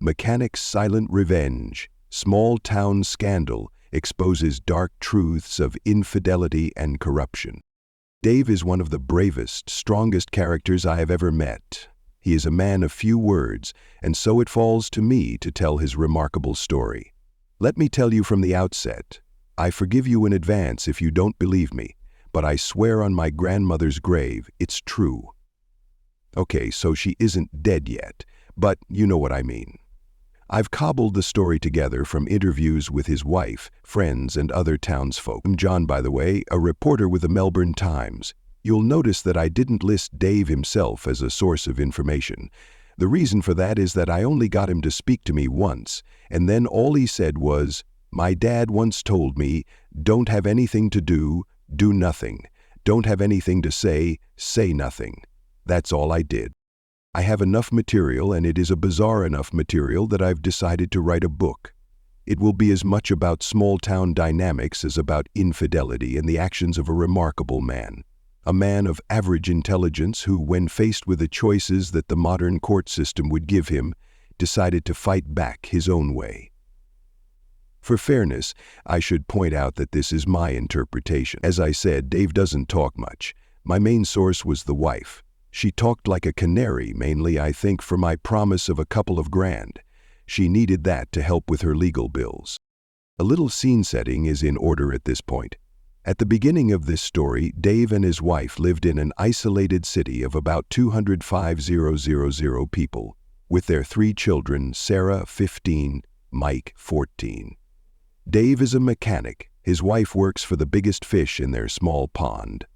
Mechanic's silent revenge, small-town scandal, exposes dark truths of infidelity and corruption. Dave is one of the bravest, strongest characters I have ever met. He is a man of few words, and so it falls to me to tell his remarkable story. Let me tell you from the outset, I forgive you in advance if you don't believe me, but I swear on my grandmother's grave, it's true. Okay, so she isn't dead yet, but you know what I mean. I've cobbled the story together from interviews with his wife, friends, and other townsfolk. I'm John, by the way, a reporter with the Melbourne Times. You'll notice that I didn't list Dave himself as a source of information. The reason for that is that I only got him to speak to me once, and then all he said was, "My dad once told me, don't have anything to do nothing. Don't have anything to say nothing." That's all I did. I have enough material, and it is a bizarre enough material that I've decided to write a book. It will be as much about small-town dynamics as about infidelity and the actions of a remarkable man. A man of average intelligence who, when faced with the choices that the modern court system would give him, decided to fight back his own way. For fairness, I should point out that this is my interpretation. As I said, Dave doesn't talk much. My main source was the wife. She talked like a canary, mainly, I think, for my promise of a couple of grand. She needed that to help with her legal bills. A little scene setting is in order at this point. At the beginning of this story, Dave and his wife lived in an isolated city of about 205,000 people, with their 3 children, Sarah, 15, Mike, 14. Dave is a mechanic. His wife works for the biggest fish in their small pond.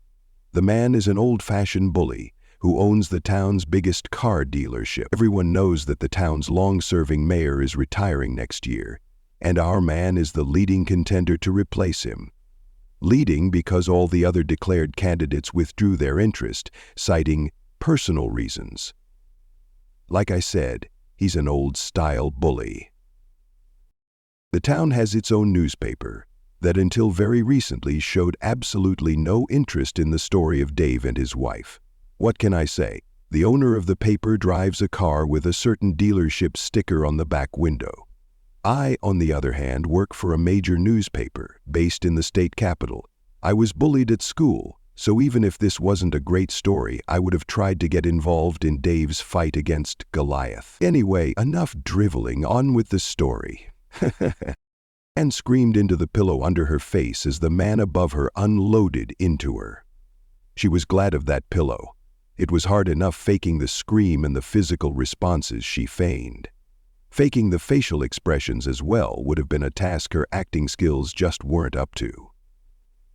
The man is an old-fashioned bully who owns the town's biggest car dealership. Everyone knows that the town's long-serving mayor is retiring next year, and our man is the leading contender to replace him. Leading because all the other declared candidates withdrew their interest, citing personal reasons. Like I said, he's an old-style bully. The town has its own newspaper that until very recently showed absolutely no interest in the story of Dave and his wife. What can I say? The owner of the paper drives a car with a certain dealership sticker on the back window. I, on the other hand, work for a major newspaper based in the state capital. I was bullied at school, so even if this wasn't a great story, I would have tried to get involved in Dave's fight against Goliath. Anyway, enough driveling, on with the story. Ann screamed into the pillow under her face as the man above her unloaded into her. She was glad of that pillow. It was hard enough faking the scream and the physical responses she feigned. Faking the facial expressions as well would have been a task her acting skills just weren't up to.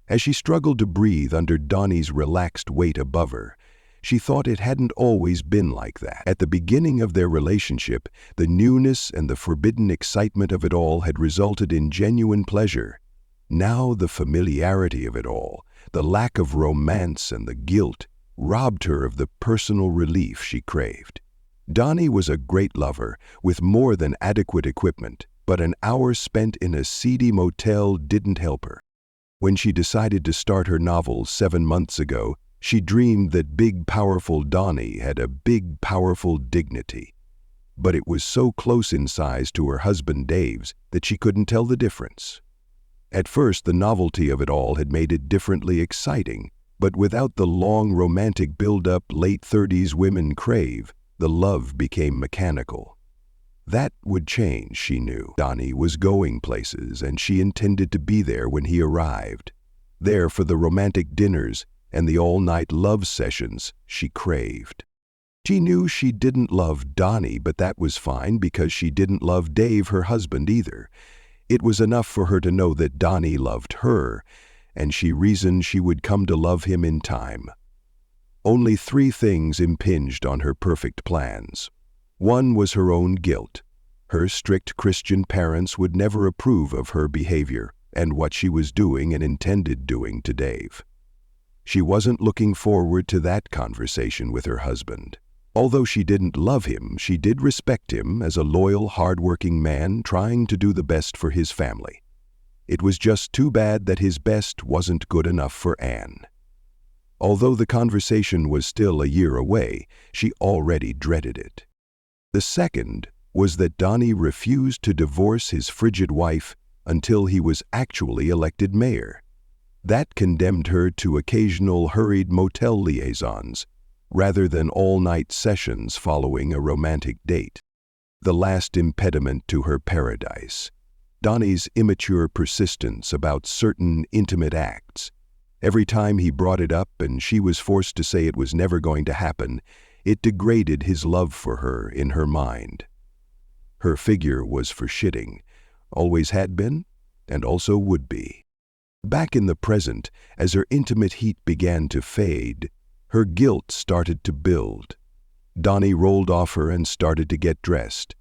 As she struggled to breathe under Donny's relaxed weight above her, she thought it hadn't always been like that. At the beginning of their relationship, the newness and the forbidden excitement of it all had resulted in genuine pleasure. Now the familiarity of it all, the lack of romance and the guilt, robbed her of the personal relief she craved. Donny was a great lover with more than adequate equipment, but an hour spent in a seedy motel didn't help her. When she decided to start her novel 7 months ago, she dreamed that big, powerful Donny had a big, powerful dignity. But it was so close in size to her husband Dave's that she couldn't tell the difference. At first, the novelty of it all had made it differently exciting, but without the long romantic build-up late 30s women crave, the love became mechanical. That would change, she knew. Donny was going places, and she intended to be there when he arrived. There for the romantic dinners and the all-night love sessions she craved. She knew she didn't love Donny, but that was fine because she didn't love Dave, her husband, either. It was enough for her to know that Donny loved her, and she reasoned she would come to love him in time. Only 3 things impinged on her perfect plans. One was her own guilt. Her strict Christian parents would never approve of her behavior and what she was doing and intended doing to Dave. She wasn't looking forward to that conversation with her husband. Although she didn't love him, she did respect him as a loyal, hard-working man trying to do the best for his family. It was just too bad that his best wasn't good enough for Ann. Although the conversation was still a year away, she already dreaded it. The second was that Donny refused to divorce his frigid wife until he was actually elected mayor. That condemned her to occasional hurried motel liaisons, rather than all-night sessions following a romantic date. The last impediment to her paradise. Donny's immature persistence about certain intimate acts. Every time he brought it up and she was forced to say it was never going to happen, it degraded his love for her in her mind. Her figure was for shitting, always had been, and also would be. Back in the present, as her intimate heat began to fade, her guilt started to build. Donny rolled off her and started to get dressed.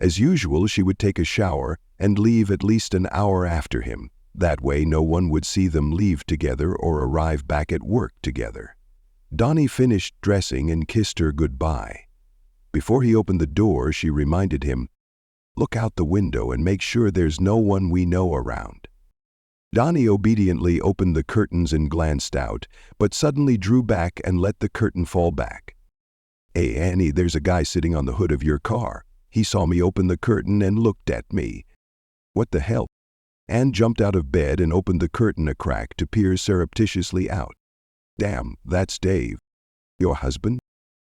As usual, she would take a shower and leave at least an hour after him. That way no one would see them leave together or arrive back at work together. Donny finished dressing and kissed her goodbye. Before he opened the door, she reminded him, "Look out the window and make sure there's no one we know around." Donny obediently opened the curtains and glanced out, but suddenly drew back and let the curtain fall back. "Hey, Annie, there's a guy sitting on the hood of your car. He saw me open the curtain and looked at me." "What the hell?" Ann jumped out of bed and opened the curtain a crack to peer surreptitiously out. "Damn, that's Dave." "Your husband?"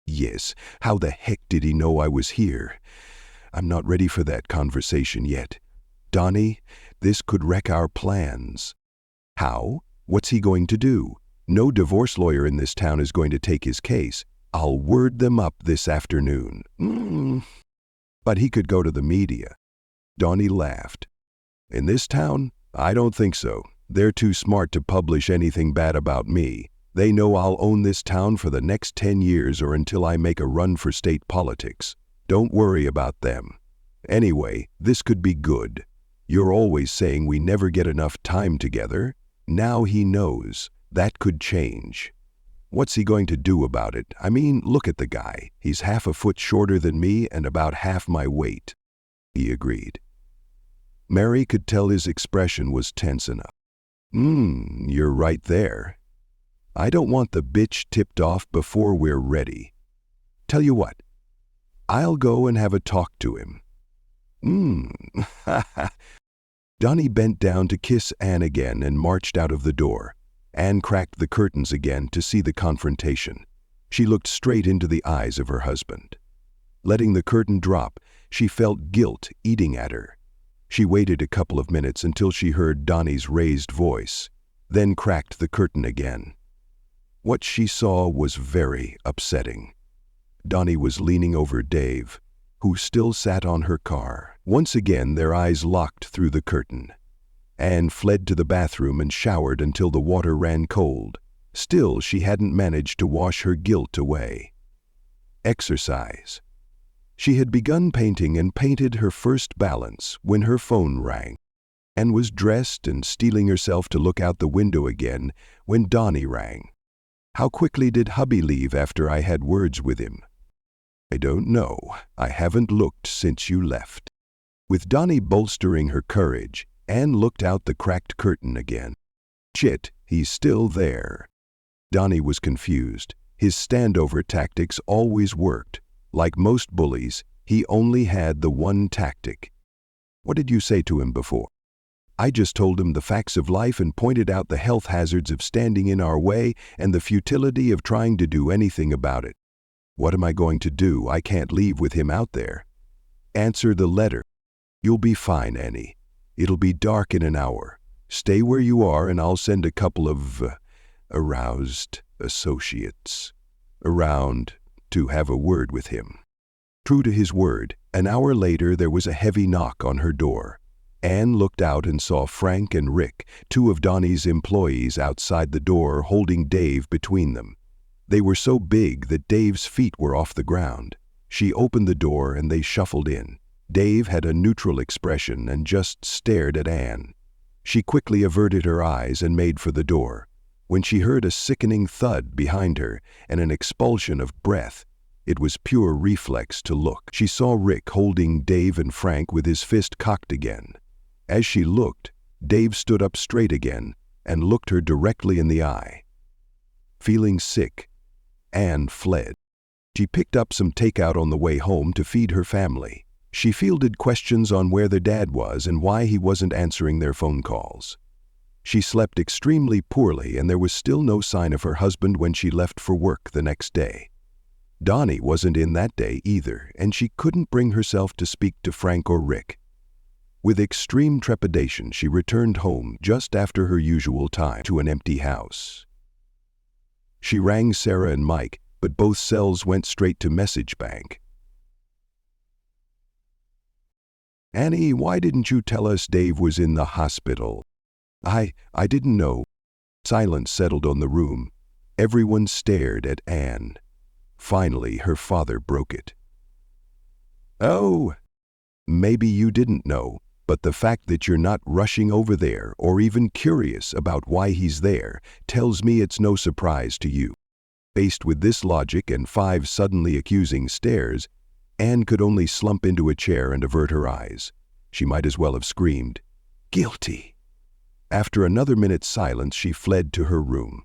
"Yes. How the heck did he know I was here?" "I'm not ready for that conversation yet." "Donny, this could wreck our plans." "How? What's he going to do? No divorce lawyer in this town is going to take his case. I'll word them up this afternoon." "But he could go to the media." Donny laughed. "In this town? I don't think so. They're too smart to publish anything bad about me. They know I'll own this town for the next 10 years or until I make a run for state politics. Don't worry about them. Anyway, this could be good. You're always saying we never get enough time together. Now he knows. That could change. What's he going to do about it? I mean, look at the guy. He's half a foot shorter than me and about half my weight." He agreed. Mary could tell his expression was tense enough. You're right there. I don't want the bitch tipped off before we're ready. Tell you what, I'll go and have a talk to him." Donny bent down to kiss Ann again and marched out of the door. Ann cracked the curtains again to see the confrontation. She looked straight into the eyes of her husband. Letting the curtain drop, she felt guilt eating at her. She waited a couple of minutes until she heard Donny's raised voice, then cracked the curtain again. What she saw was very upsetting. Donny was leaning over Dave, who still sat on her car. Once again, their eyes locked through the curtain. Ann fled to the bathroom and showered until the water ran cold. Still, she hadn't managed to wash her guilt away. Exercise. She had begun painting and painted her first balance when her phone rang. Ann was dressed and steeling herself to look out the window again when Donny rang. "How quickly did hubby leave after I had words with him?" "I don't know. I haven't looked since you left." With Donny bolstering her courage, Ann looked out the cracked curtain again. "Shit, he's still there." Donny was confused. His standover tactics always worked. Like most bullies, he only had the one tactic. "What did you say to him before?" "I just told him the facts of life and pointed out the health hazards of standing in our way and the futility of trying to do anything about it." "What am I going to do? I can't leave with him out there." "Answer the letter." "You'll be fine, Annie. It'll be dark in an hour. Stay where you are and I'll send a couple of aroused associates around to have a word with him." True to his word, an hour later there was a heavy knock on her door. Ann looked out and saw Frank and Rick, two of Donny's employees, outside the door holding Dave between them. They were so big that Dave's feet were off the ground. She opened the door and they shuffled in. Dave had a neutral expression and just stared at Ann. She quickly averted her eyes and made for the door. When she heard a sickening thud behind her and an expulsion of breath, it was pure reflex to look. She saw Rick holding Dave and Frank with his fist cocked again. As she looked, Dave stood up straight again and looked her directly in the eye. Feeling sick, Ann fled. She picked up some takeout on the way home to feed her family. She fielded questions on where their dad was and why he wasn't answering their phone calls. She slept extremely poorly, and there was still no sign of her husband when she left for work the next day. Donny wasn't in that day either, and she couldn't bring herself to speak to Frank or Rick. With extreme trepidation, she returned home just after her usual time to an empty house. She rang Sarah and Mike, but both cells went straight to message bank. "Annie, why didn't you tell us Dave was in the hospital?" I didn't know." Silence settled on the room. Everyone stared at Anne. Finally, her father broke it. "Oh, maybe you didn't know, but the fact that you're not rushing over there or even curious about why he's there tells me it's no surprise to you." Faced with this logic and 5 suddenly accusing stares, Anne could only slump into a chair and avert her eyes. She might as well have screamed, "Guilty!" After another minute's silence, she fled to her room.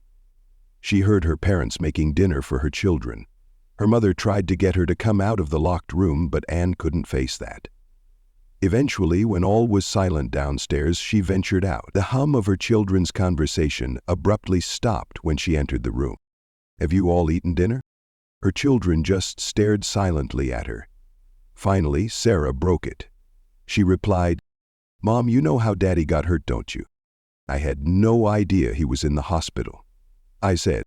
She heard her parents making dinner for her children. Her mother tried to get her to come out of the locked room, but Anne couldn't face that. Eventually, when all was silent downstairs, she ventured out. The hum of her children's conversation abruptly stopped when she entered the room. "Have you all eaten dinner?" Her children just stared silently at her. Finally, Sarah broke it. She replied, "Mom, you know how Daddy got hurt, don't you?" "I had no idea he was in the hospital," I said.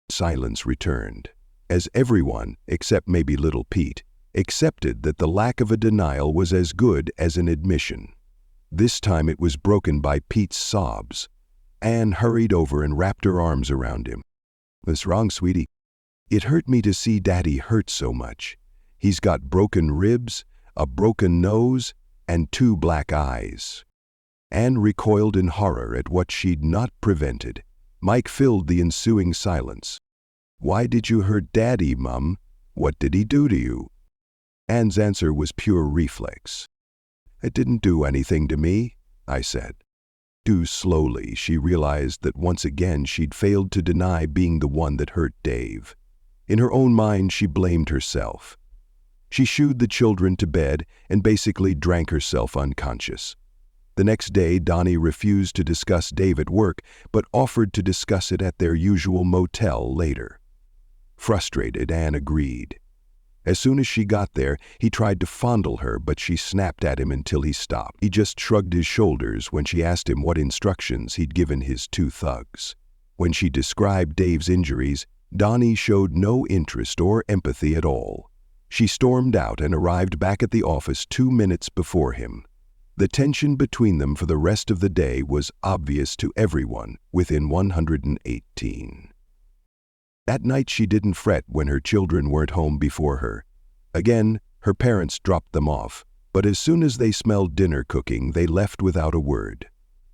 Silence returned, as everyone, except maybe little Pete, accepted that the lack of a denial was as good as an admission. This time it was broken by Pete's sobs. Anne hurried over and wrapped her arms around him. "What's wrong, sweetie?" "It hurt me to see Daddy hurt so much. He's got broken ribs, a broken nose, and 2 black eyes." Anne recoiled in horror at what she'd not prevented. Mike filled the ensuing silence. "Why did you hurt Daddy, Mum? What did he do to you?" Anne's answer was pure reflex. "It didn't do anything to me," I said. Too slowly, she realized that once again she'd failed to deny being the one that hurt Dave. In her own mind, she blamed herself. She shooed the children to bed and basically drank herself unconscious. The next day, Donny refused to discuss Dave at work, but offered to discuss it at their usual motel later. Frustrated, Anne agreed. As soon as she got there, he tried to fondle her, but she snapped at him until he stopped. He just shrugged his shoulders when she asked him what instructions he'd given his 2 thugs. When she described Dave's injuries, Donny showed no interest or empathy at all. She stormed out and arrived back at the office 2 minutes before him. The tension between them for the rest of the day was obvious to everyone within 118. That night she didn't fret when her children weren't home before her. Again, her parents dropped them off, but as soon as they smelled dinner cooking, they left without a word.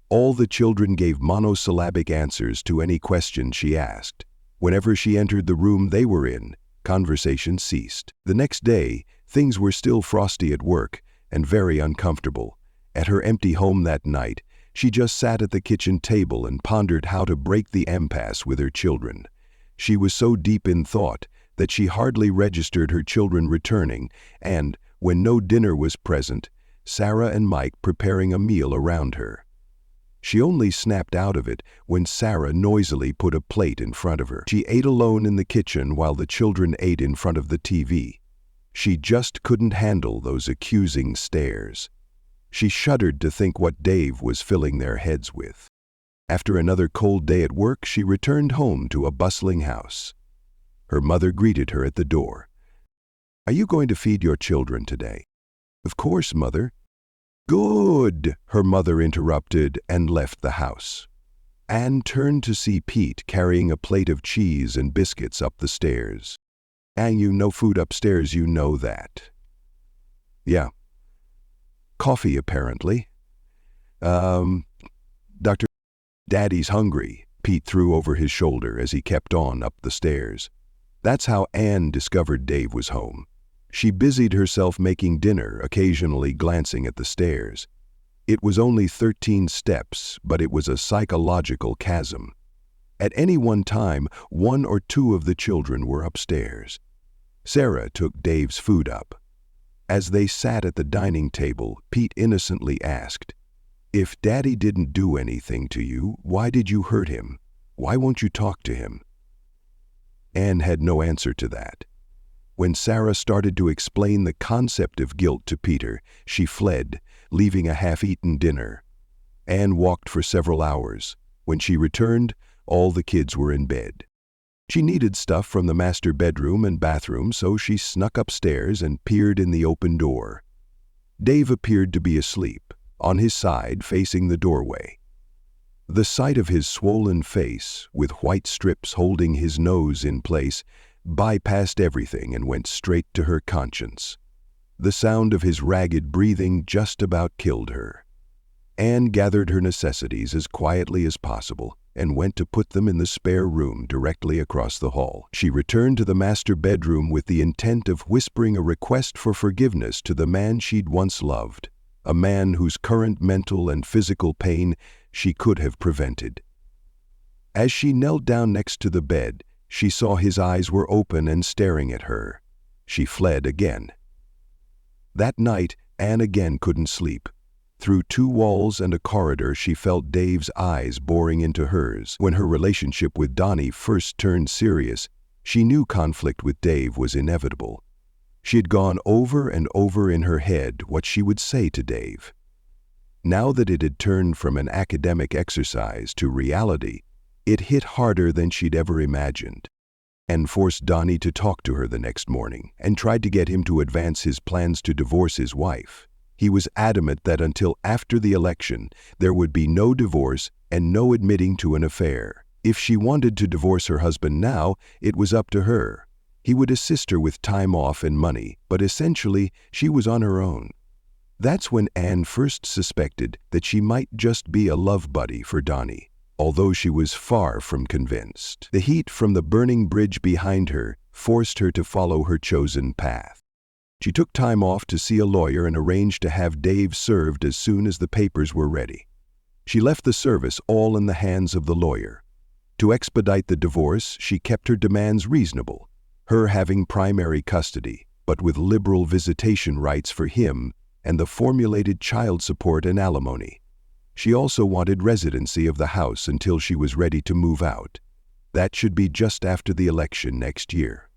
All the children gave monosyllabic answers to any question she asked. Whenever she entered the room they were in, conversation ceased. The next day, things were still frosty at work and very uncomfortable. At her empty home that night, she just sat at the kitchen table and pondered how to break the impasse with her children. She was so deep in thought that she hardly registered her children returning and, when no dinner was present, Sarah and Mike preparing a meal around her. She only snapped out of it when Sarah noisily put a plate in front of her. She ate alone in the kitchen while the children ate in front of the TV. She just couldn't handle those accusing stares. She shuddered to think what Dave was filling their heads with. After another cold day at work, she returned home to a bustling house. Her mother greeted her at the door. "Are you going to feed your children today?" "Of course, Mother." "Good," her mother interrupted and left the house. Anne turned to see Pete carrying a plate of cheese and biscuits up the stairs. "And you no food upstairs, you know that." "Yeah. Coffee, apparently." Dr. Daddy's hungry," Pete threw over his shoulder as he kept on up the stairs. That's how Anne discovered Dave was home. She busied herself making dinner, occasionally glancing at the stairs. It was only 13 steps, but it was a psychological chasm. At any one time, 1 or 2 of the children were upstairs. Sarah took Dave's food up. As they sat at the dining table, Pete innocently asked, "If Daddy didn't do anything to you, why did you hurt him? Why won't you talk to him?" Ann had no answer to that. When Sarah started to explain the concept of guilt to Peter, she fled, leaving a half-eaten dinner. Ann walked for several hours. When she returned, all the kids were in bed. She needed stuff from the master bedroom and bathroom, so she snuck upstairs and peered in the open door. Dave appeared to be asleep, on his side facing the doorway. The sight of his swollen face, with white strips holding his nose in place, bypassed everything and went straight to her conscience. The sound of his ragged breathing just about killed her. Ann gathered her necessities as quietly as possible and went to put them in the spare room directly across the hall. She returned to the master bedroom with the intent of whispering a request for forgiveness to the man she'd once loved, a man whose current mental and physical pain she could have prevented. As she knelt down next to the bed, she saw his eyes were open and staring at her. She fled again. That night, Ann again couldn't sleep. Through 2 walls and a corridor, she felt Dave's eyes boring into hers. When her relationship with Donny first turned serious, she knew conflict with Dave was inevitable. She had gone over and over in her head what she would say to Dave. Now that it had turned from an academic exercise to reality, it hit harder than she'd ever imagined. Ann forced Donny to talk to her the next morning and tried to get him to advance his plans to divorce his wife. He was adamant that until after the election, there would be no divorce and no admitting to an affair. If she wanted to divorce her husband now, it was up to her. He would assist her with time off and money, but essentially, she was on her own. That's when Ann first suspected that she might just be a love buddy for Donny, although she was far from convinced. The heat from the burning bridge behind her forced her to follow her chosen path. She took time off to see a lawyer and arranged to have Dave served as soon as the papers were ready. She left the service all in the hands of the lawyer. To expedite the divorce, she kept her demands reasonable, her having primary custody, but with liberal visitation rights for him and the formulated child support and alimony. She also wanted residency of the house until she was ready to move out. That should be just after the election next year.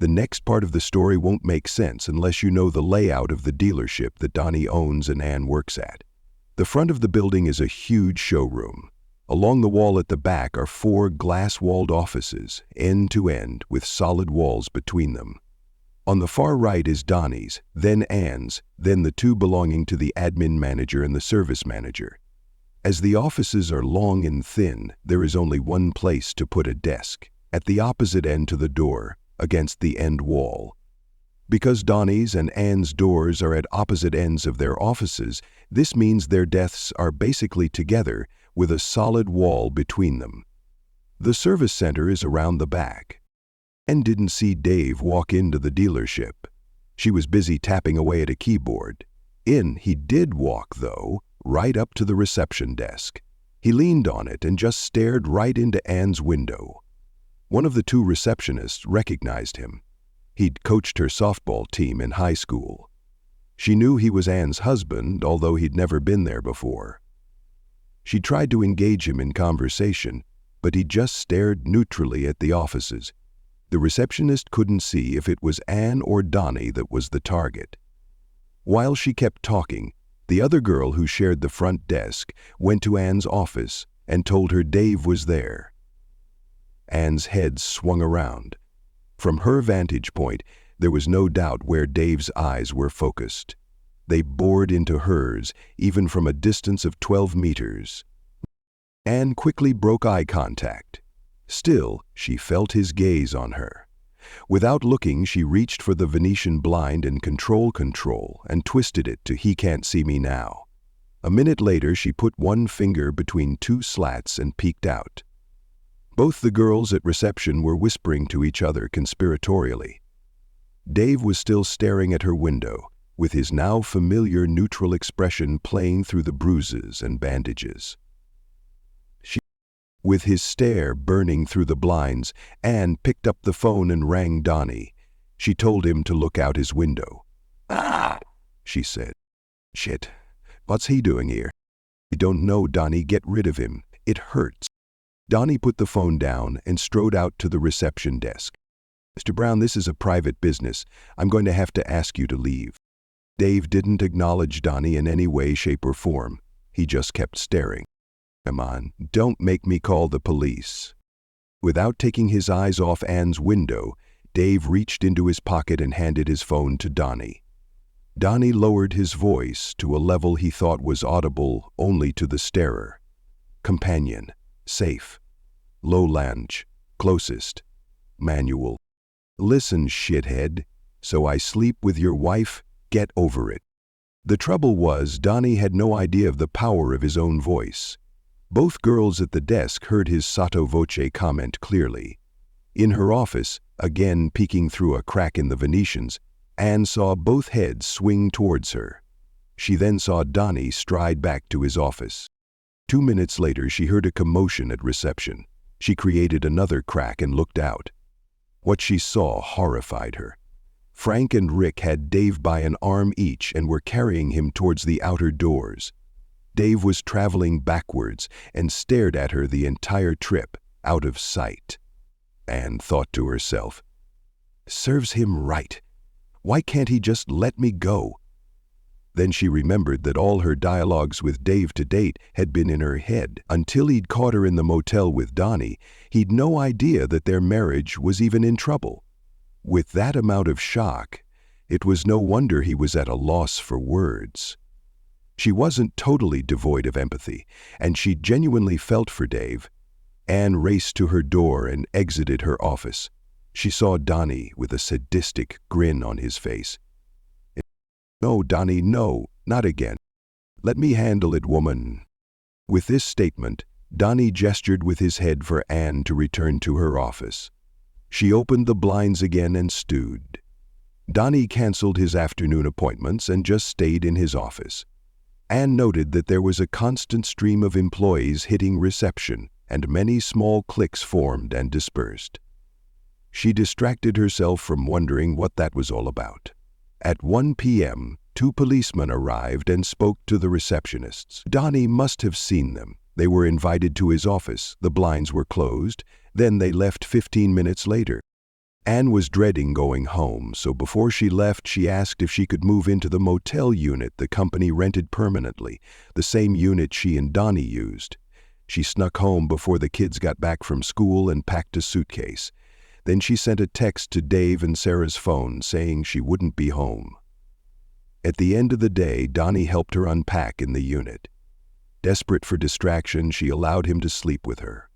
The next part of the story won't make sense unless you know the layout of the dealership that Donny owns and Ann works at. The front of the building is a huge showroom. Along the wall at the back are 4 glass-walled offices, end to end, with solid walls between them. On the far right is Donny's, then Ann's, then the 2 belonging to the admin manager and the service manager. As the offices are long and thin, there is only one place to put a desk, at the opposite end to the door, against the end wall. Because Donny's and Ann's doors are at opposite ends of their offices, this means their desks are basically together with a solid wall between them. The service center is around the back. Ann didn't see Dave walk into the dealership. She was busy tapping away at a keyboard. In he did walk, though, right up to the reception desk. He leaned on it and just stared right into Ann's window. One of the 2 receptionists recognized him. He'd coached her softball team in high school. She knew he was Ann's husband, although he'd never been there before. She tried to engage him in conversation, but he just stared neutrally at the offices. The receptionist couldn't see if it was Ann or Donny that was the target. While she kept talking, the other girl who shared the front desk went to Ann's office and told her Dave was there. Ann's head swung around. From her vantage point, there was no doubt where Dave's eyes were focused. They bored into hers, even from a distance of 12 meters. Ann quickly broke eye contact. Still, she felt his gaze on her. Without looking, she reached for the Venetian blind and control and twisted it to "He can't see me now." A minute later, she put one finger between 2 slats and peeked out. Both the girls at reception were whispering to each other conspiratorially. Dave was still staring at her window, with his now familiar neutral expression playing through the bruises and bandages. With his stare burning through the blinds, Ann picked up the phone and rang Donny. She told him to look out his window. "Ah!" she said. "Shit. What's he doing here?" "I don't know, Donny. Get rid of him. It hurts." Donny put the phone down and strode out to the reception desk. "Mr. Brown, this is a private business. I'm going to have to ask you to leave." Dave didn't acknowledge Donny in any way, shape, or form. He just kept staring. "Come on, don't make me call the police." Without taking his eyes off Ann's window, Dave reached into his pocket and handed his phone to Donny. Donny lowered his voice to a level he thought was audible only to the starer. "Companion. Safe. Low lounge. Closest. Manual. Listen, shithead. So I sleep with your wife? Get over it." The trouble was, Donny had no idea of the power of his own voice. Both girls at the desk heard his sotto voce comment clearly. In her office, again peeking through a crack in the Venetians, Ann saw both heads swing towards her. She then saw Donny stride back to his office. 2 minutes later, she heard a commotion at reception. She created another crack and looked out. What she saw horrified her. Frank and Rick had Dave by an arm each and were carrying him towards the outer doors. Dave was traveling backwards and stared at her the entire trip, out of sight. Ann thought to herself, "Serves him right. Why can't he just let me go?" Then she remembered that all her dialogues with Dave to date had been in her head. Until he'd caught her in the motel with Donny, he'd no idea that their marriage was even in trouble. With that amount of shock, it was no wonder he was at a loss for words. She wasn't totally devoid of empathy, and she genuinely felt for Dave. Ann raced to her door and exited her office. She saw Donny with a sadistic grin on his face. "No, Donny, no, not again. Let me handle it, woman." With this statement, Donny gestured with his head for Ann to return to her office. She opened the blinds again and stewed. Donny canceled his afternoon appointments and just stayed in his office. Ann noted that there was a constant stream of employees hitting reception, and many small cliques formed and dispersed. She distracted herself from wondering what that was all about. At 1 p.m., 2 policemen arrived and spoke to the receptionists. Donny must have seen them. They were invited to his office, the blinds were closed, then they left 15 minutes later. Ann was dreading going home, so before she left, she asked if she could move into the motel unit the company rented permanently, the same unit she and Donny used. She snuck home before the kids got back from school and packed a suitcase. Then she sent a text to Dave and Sarah's phone saying she wouldn't be home. At the end of the day, Donny helped her unpack in the unit. Desperate for distraction, she allowed him to sleep with her.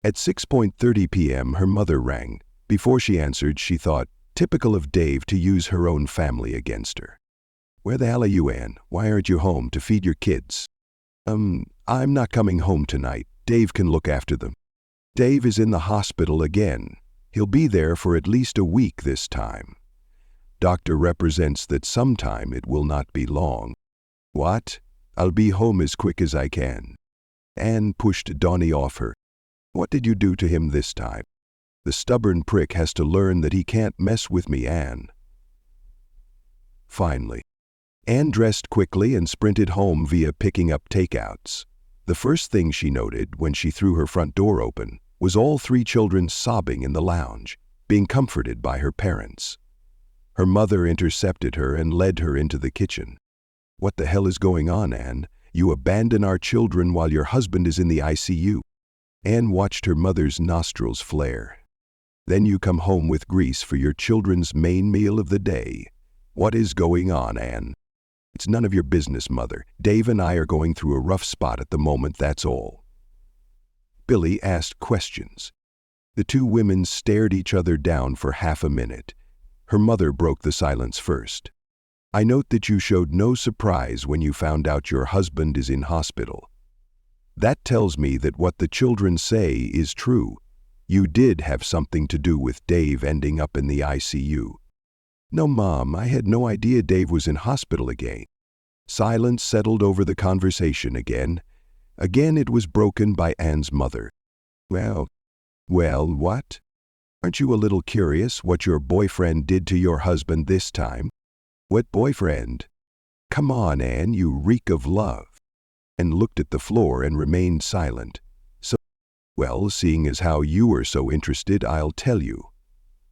At 6:30 p.m., her mother rang. Before she answered, she thought, typical of Dave to use her own family against her. "Where the hell are you, Ann? Why aren't you home to feed your kids?" I'm not coming home tonight. Dave can look after them." "Dave is in the hospital again. He'll be there for at least a week this time. Doctor represents that sometime it will not be long." "What? I'll be home as quick as I can." Ann pushed Donny off her. "What did you do to him this time? The stubborn prick has to learn that he can't mess with me, Ann." Finally, Ann dressed quickly and sprinted home via picking up takeouts. The first thing she noted when she threw her front door open was all 3 children sobbing in the lounge, being comforted by her parents. Her mother intercepted her and led her into the kitchen. "What the hell is going on, Ann? You abandon our children while your husband is in the ICU." Ann watched her mother's nostrils flare. "Then you come home with grease for your children's main meal of the day. What is going on, Ann?" "It's none of your business, Mother. Dave and I are going through a rough spot at the moment, that's all." Billy asked questions. The 2 women stared each other down for half a minute. Her mother broke the silence first. "I note that you showed no surprise when you found out your husband is in hospital. That tells me that what the children say is true. You did have something to do with Dave ending up in the ICU." "No, Mom, I had no idea Dave was in hospital again." Silence settled over the conversation again. Again it was broken by Ann's mother. Well, what? Aren't you a little curious what your boyfriend did to your husband this time?" What boyfriend? Come on, Ann, you reek of love. Ann looked at the floor and remained silent. Well, seeing as how you are so interested, I'll tell you.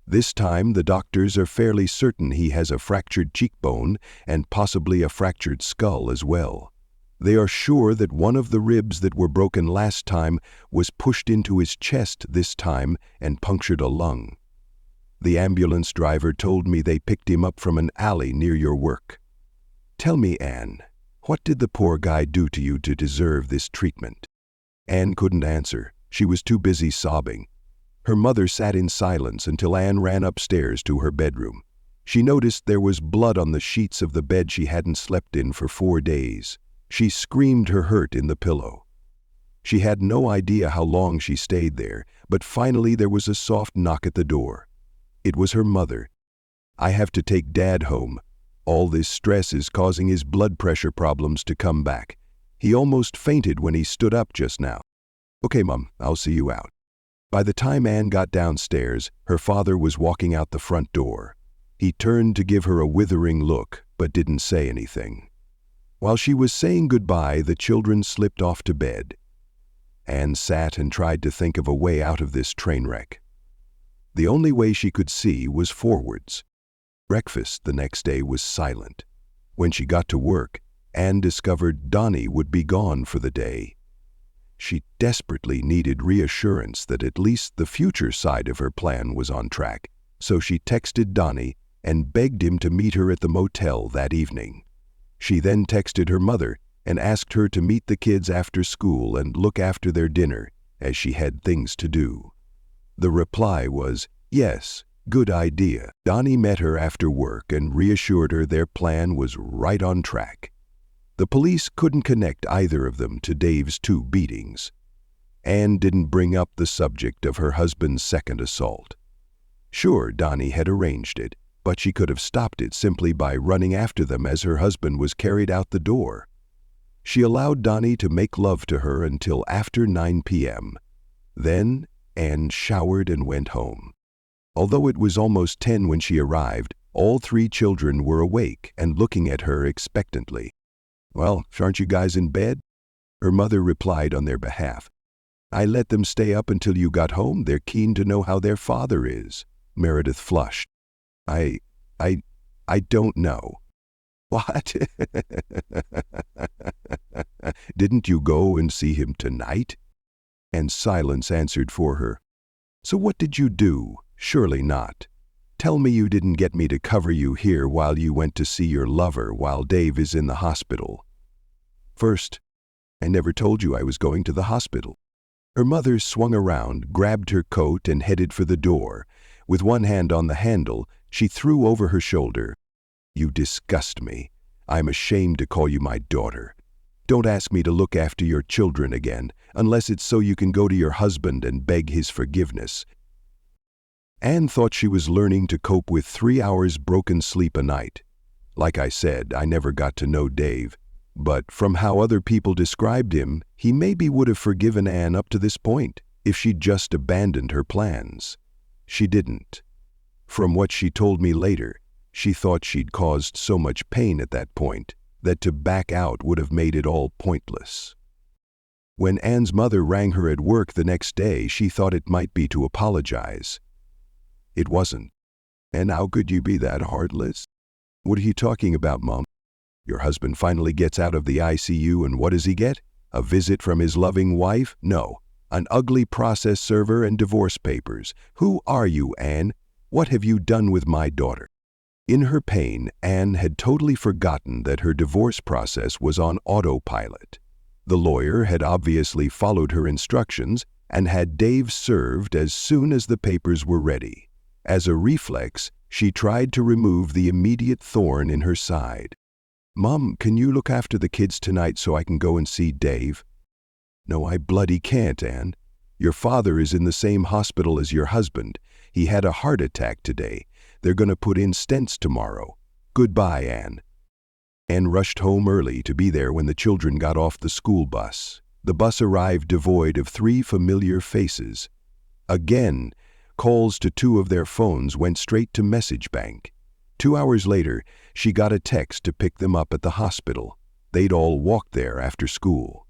This time the doctors are fairly certain he has a fractured cheekbone and possibly a fractured skull as well. They are sure that one of the ribs that were broken last time was pushed into his chest this time and punctured a lung. The ambulance driver told me they picked him up from an alley near your work. Tell me, Ann, what did the poor guy do to you to deserve this treatment? Ann couldn't answer. She was too busy sobbing. Her mother sat in silence until Ann ran upstairs to her bedroom. She noticed there was blood on the sheets of the bed she hadn't slept in for 4 days. She screamed her hurt in the pillow. She had no idea how long she stayed there, but finally there was a soft knock at the door. It was her mother. I have to take Dad home. All this stress is causing his blood pressure problems to come back. He almost fainted when he stood up just now. Okay, Mom, I'll see you out. By the time Ann got downstairs, her father was walking out the front door. He turned to give her a withering look, but didn't say anything. While she was saying goodbye, the children slipped off to bed. Ann sat and tried to think of a way out of this train wreck. The only way she could see was forwards. Breakfast the next day was silent. When she got to work, Ann discovered Donny would be gone for the day. She desperately needed reassurance that at least the future side of her plan was on track, so she texted Donny and begged him to meet her at the motel that evening. She then texted her mother and asked her to meet the kids after school and look after their dinner, as she had things to do. The reply was, yes, good idea. Donny met her after work and reassured her their plan was right on track. The police couldn't connect either of them to Dave's 2 beatings. Ann didn't bring up the subject of her husband's second assault. Sure, Donny had arranged it, but she could have stopped it simply by running after them as her husband was carried out the door. She allowed Donny to make love to her until after 9 p.m. Then Ann showered and went home. Although it was almost 10 when she arrived, all 3 children were awake and looking at her expectantly. Well, aren't you guys in bed? Her mother replied on their behalf. I let them stay up until you got home. They're keen to know how their father is. Meredith flushed. I don't know. What? Didn't you go and see him tonight? And silence answered for her. So what did you do? Surely not. Tell me you didn't get me to cover you here while you went to see your lover while Dave is in the hospital. First, I never told you I was going to the hospital. Her mother swung around, grabbed her coat, and headed for the door. With one hand on the handle, she threw over her shoulder. You disgust me. I'm ashamed to call you my daughter. Don't ask me to look after your children again, unless it's so you can go to your husband and beg his forgiveness. Ann thought she was learning to cope with 3 hours broken sleep a night. Like I said, I never got to know Dave, but from how other people described him, he maybe would have forgiven Ann up to this point if she'd just abandoned her plans. She didn't. From what she told me later, she thought she'd caused so much pain at that point that to back out would have made it all pointless. When Ann's mother rang her at work the next day, she thought it might be to apologize. It wasn't. And how could you be that heartless? What are you talking about, Mom? Your husband finally gets out of the ICU and what does he get? A visit from his loving wife? No. An ugly process server and divorce papers. Who are you, Ann? What have you done with my daughter? In her pain, Ann had totally forgotten that her divorce process was on autopilot. The lawyer had obviously followed her instructions and had Dave served as soon as the papers were ready. As a reflex, she tried to remove the immediate thorn in her side. Mom, can you look after the kids tonight so I can go and see Dave? No, I bloody can't, Ann. Your father is in the same hospital as your husband. He had a heart attack today. They're going to put in stents tomorrow. Goodbye, Ann. Ann rushed home early to be there when the children got off the school bus. The bus arrived devoid of 3 familiar faces. Again, calls to 2 of their phones went straight to message bank. 2 hours later, she got a text to pick them up at the hospital. They'd all walked there after school.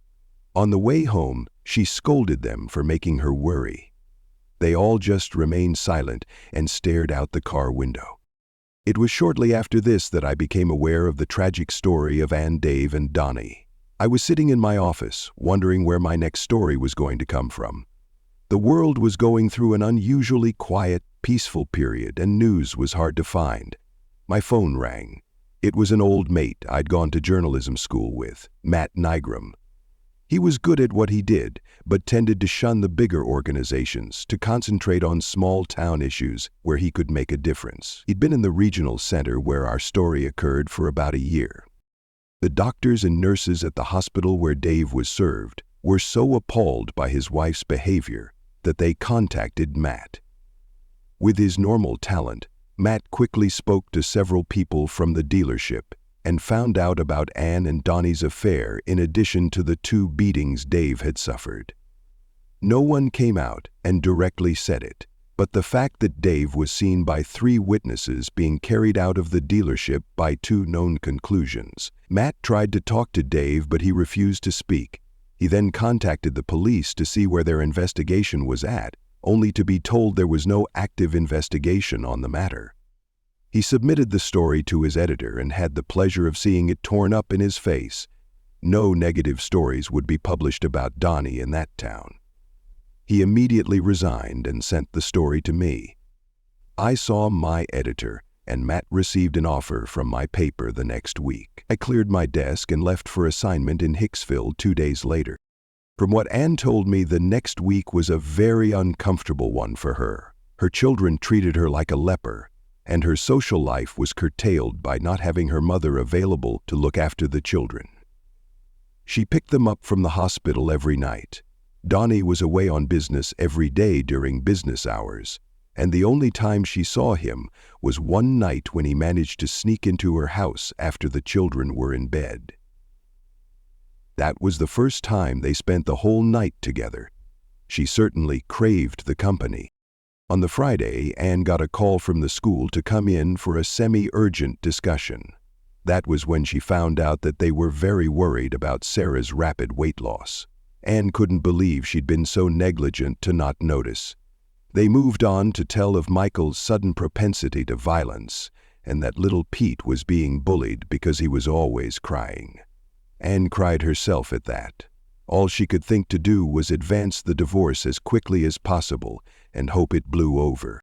On the way home, she scolded them for making her worry. They all just remained silent and stared out the car window. It was shortly after this that I became aware of the tragic story of Ann, Dave, and Donny. I was sitting in my office, wondering where my next story was going to come from. The world was going through an unusually quiet, peaceful period, and news was hard to find. My phone rang. It was an old mate I'd gone to journalism school with, Matt Nygrum. He was good at what he did, but tended to shun the bigger organizations, to concentrate on small-town issues where he could make a difference. He'd been in the regional center where our story occurred for about a year. The doctors and nurses at the hospital where Dave was served were so appalled by his wife's behavior that they contacted Matt. With his normal talent, Matt quickly spoke to several people from the dealership and found out about Ann and Donny's affair in addition to the 2 beatings Dave had suffered. No one came out and directly said it, but the fact that Dave was seen by 3 witnesses being carried out of the dealership by 2 known conclusions. Matt tried to talk to Dave, but he refused to speak. He then contacted the police to see where their investigation was at, only to be told there was no active investigation on the matter. He submitted the story to his editor and had the pleasure of seeing it torn up in his face. No negative stories would be published about Donny in that town. He immediately resigned and sent the story to me. I saw my editor, and Matt received an offer from my paper the next week. I cleared my desk and left for assignment in Hicksville 2 days later. From what Ann told me, the next week was a very uncomfortable one for her. Her children treated her like a leper, and her social life was curtailed by not having her mother available to look after the children. She picked them up from the hospital every night. Donny was away on business every day during business hours, and the only time she saw him was one night when he managed to sneak into her house after the children were in bed. That was the first time they spent the whole night together. She certainly craved the company. On the Friday, Ann got a call from the school to come in for a semi-urgent discussion. That was when she found out that they were very worried about Sarah's rapid weight loss. Ann couldn't believe she'd been so negligent to not notice. They moved on to tell of Michael's sudden propensity to violence, and that little Pete was being bullied because he was always crying. Ann cried herself at that. All she could think to do was advance the divorce as quickly as possible and hope it blew over.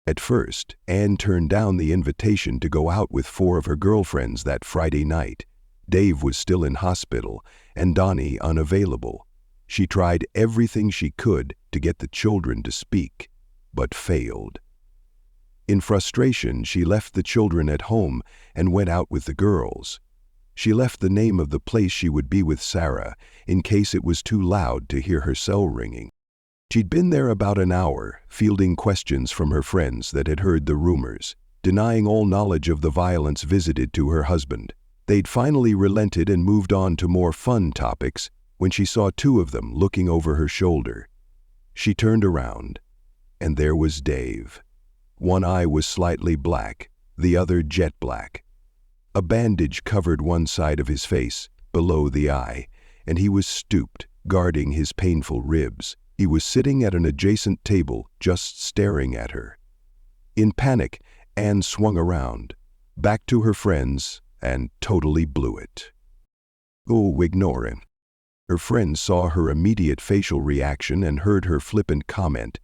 At first, Ann turned down the invitation to go out with 4 of her girlfriends that Friday night. Dave was still in hospital and Donny unavailable. She tried everything she could to get the children to speak, but failed. In frustration, she left the children at home and went out with the girls. She left the name of the place she would be with Sarah in case it was too loud to hear her cell ringing. She'd been there about an hour, fielding questions from her friends that had heard the rumors, denying all knowledge of the violence visited to her husband. They'd finally relented and moved on to more fun topics when she saw 2 of them looking over her shoulder. She turned around, and there was Dave. One eye was slightly black, the other jet black. A bandage covered one side of his face, below the eye, and he was stooped, guarding his painful ribs. He was sitting at an adjacent table, just staring at her. In panic, Ann swung around, back to her friends, and totally blew it. "Oh, ignore him." Her friends saw her immediate facial reaction and heard her flippant comment.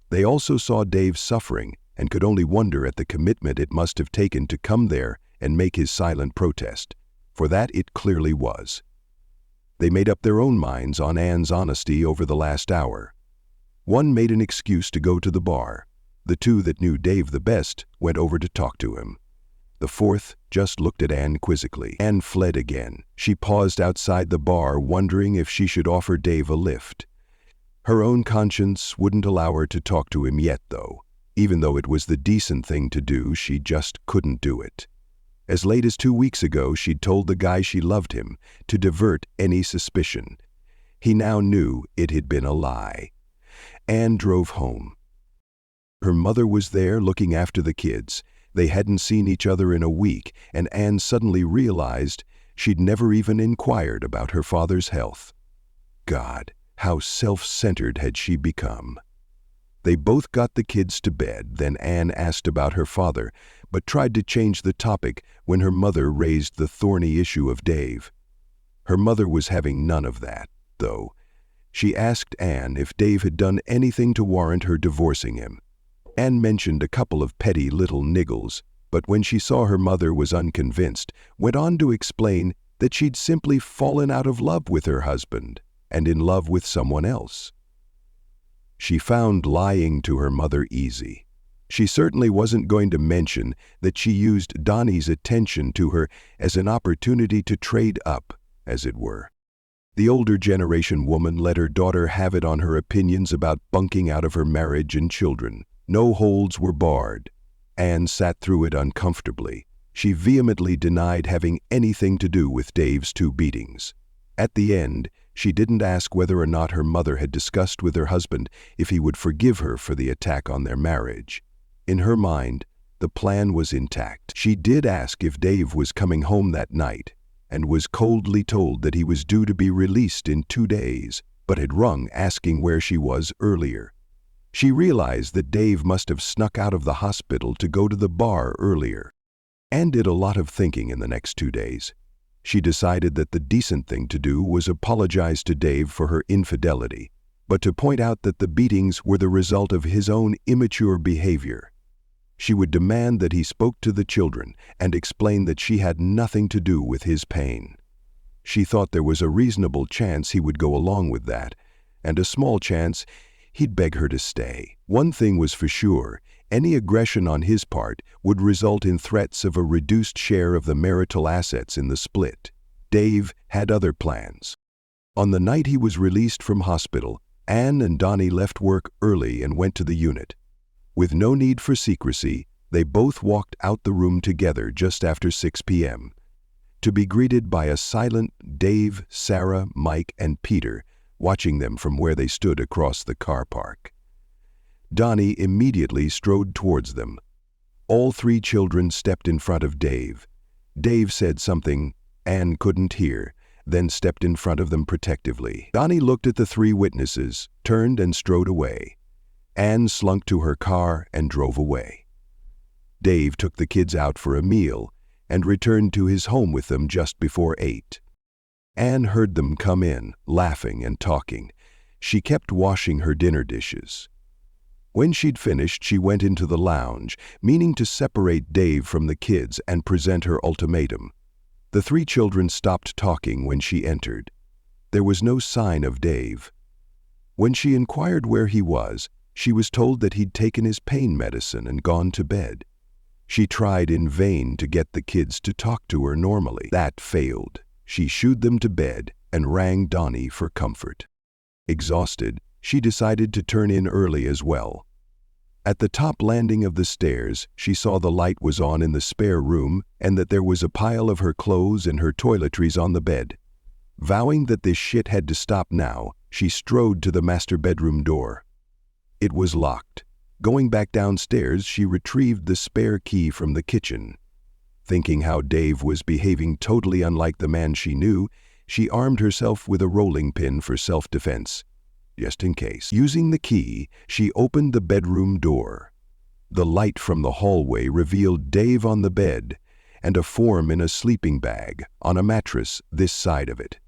They also saw Dave suffering and could only wonder at the commitment it must have taken to come there and make his silent protest, for that it clearly was. They made up their own minds on Ann's honesty over the last hour. One made an excuse to go to the bar. The 2 that knew Dave the best went over to talk to him. The 4th just looked at Ann quizzically. Ann fled again. She paused outside the bar, wondering if she should offer Dave a lift. Her own conscience wouldn't allow her to talk to him yet, though. Even though it was the decent thing to do, she just couldn't do it. As late as 2 weeks ago, she'd told the guy she loved him to divert any suspicion. He now knew it had been a lie. Ann drove home. Her mother was there looking after the kids. They hadn't seen each other in a week, and Ann suddenly realized she'd never even inquired about her father's health. God, how self-centered had she become. They both got the kids to bed, then Ann asked about her father, but tried to change the topic when her mother raised the thorny issue of Dave. Her mother was having none of that, though. She asked Ann if Dave had done anything to warrant her divorcing him. Ann mentioned a couple of petty little niggles, but when she saw her mother was unconvinced, went on to explain that she'd simply fallen out of love with her husband and in love with someone else. She found lying to her mother easy. She certainly wasn't going to mention that she used Donny's attention to her as an opportunity to trade up, as it were. The older generation woman let her daughter have it on her opinions about bunking out of her marriage and children. No holds were barred. Ann sat through it uncomfortably. She vehemently denied having anything to do with Dave's 2 beatings. At the end, she didn't ask whether or not her mother had discussed with her husband if he would forgive her for the attack on their marriage. In her mind, the plan was intact. She did ask if Dave was coming home that night, and was coldly told that he was due to be released in 2 days, but had rung asking where she was earlier. She realized that Dave must have snuck out of the hospital to go to the bar earlier. Ann did a lot of thinking in the next 2 days. She decided that the decent thing to do was apologize to Dave for her infidelity, but to point out that the beatings were the result of his own immature behavior. She would demand that he spoke to the children and explain that she had nothing to do with his pain. She thought there was a reasonable chance he would go along with that, and a small chance he'd beg her to stay. One thing was for sure: any aggression on his part would result in threats of a reduced share of the marital assets in the split. Dave had other plans. On the night he was released from hospital, Ann and Donny left work early and went to the unit. With no need for secrecy, they both walked out the room together just after 6 p.m. to be greeted by a silent Dave, Sarah, Mike, and Peter, watching them from where they stood across the car park. Donny immediately strode towards them. All 3 children stepped in front of Dave. Dave said something Ann couldn't hear, then stepped in front of them protectively. Donny looked at the 3 witnesses, turned and strode away. Ann slunk to her car and drove away. Dave took the kids out for a meal and returned to his home with them just before 8. Ann heard them come in, laughing and talking. She kept washing her dinner dishes. When she'd finished, she went into the lounge, meaning to separate Dave from the kids and present her ultimatum. The 3 children stopped talking when she entered. There was no sign of Dave. When she inquired where he was, she was told that he'd taken his pain medicine and gone to bed. She tried in vain to get the kids to talk to her normally. That failed. She shooed them to bed and rang Donny for comfort. Exhausted, she decided to turn in early as well. At the top landing of the stairs, she saw the light was on in the spare room and that there was a pile of her clothes and her toiletries on the bed. Vowing that this shit had to stop now, she strode to the master bedroom door. It was locked. Going back downstairs, she retrieved the spare key from the kitchen. Thinking how Dave was behaving totally unlike the man she knew, she armed herself with a rolling pin for self-defense, just in case. Using the key, she opened the bedroom door. The light from the hallway revealed Dave on the bed and a form in a sleeping bag on a mattress this side of it.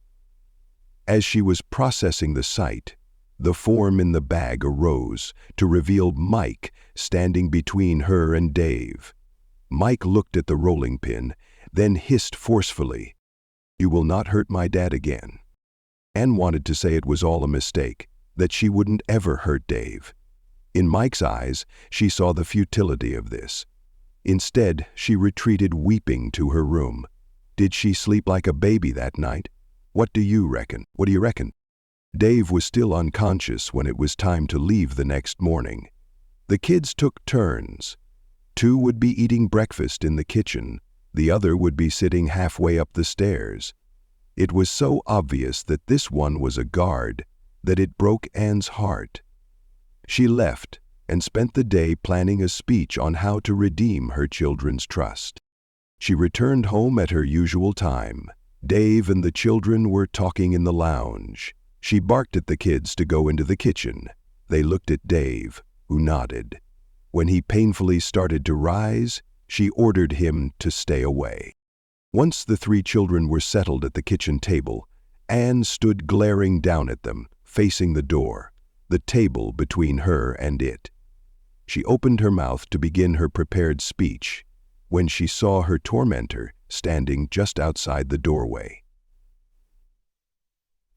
As she was processing the sight, the form in the bag arose to reveal Mike standing between her and Dave. Mike looked at the rolling pin, then hissed forcefully, "You will not hurt my dad again." Ann wanted to say it was all a mistake, that she wouldn't ever hurt Dave. In Mike's eyes, she saw the futility of this. Instead, she retreated weeping to her room. Did she sleep like a baby that night? What do you reckon? What do you reckon? Dave was still unconscious when it was time to leave the next morning. The kids took turns. 2 would be eating breakfast in the kitchen. The other would be sitting halfway up the stairs. It was so obvious that this one was a guard that it broke Ann's heart. She left, and spent the day planning a speech on how to redeem her children's trust. She returned home at her usual time. Dave and the children were talking in the lounge. She barked at the kids to go into the kitchen. They looked at Dave, who nodded. When he painfully started to rise, she ordered him to stay away. Once the three children were settled at the kitchen table, Ann stood glaring down at them, facing the door, the table between her and it. She opened her mouth to begin her prepared speech when she saw her tormentor standing just outside the doorway.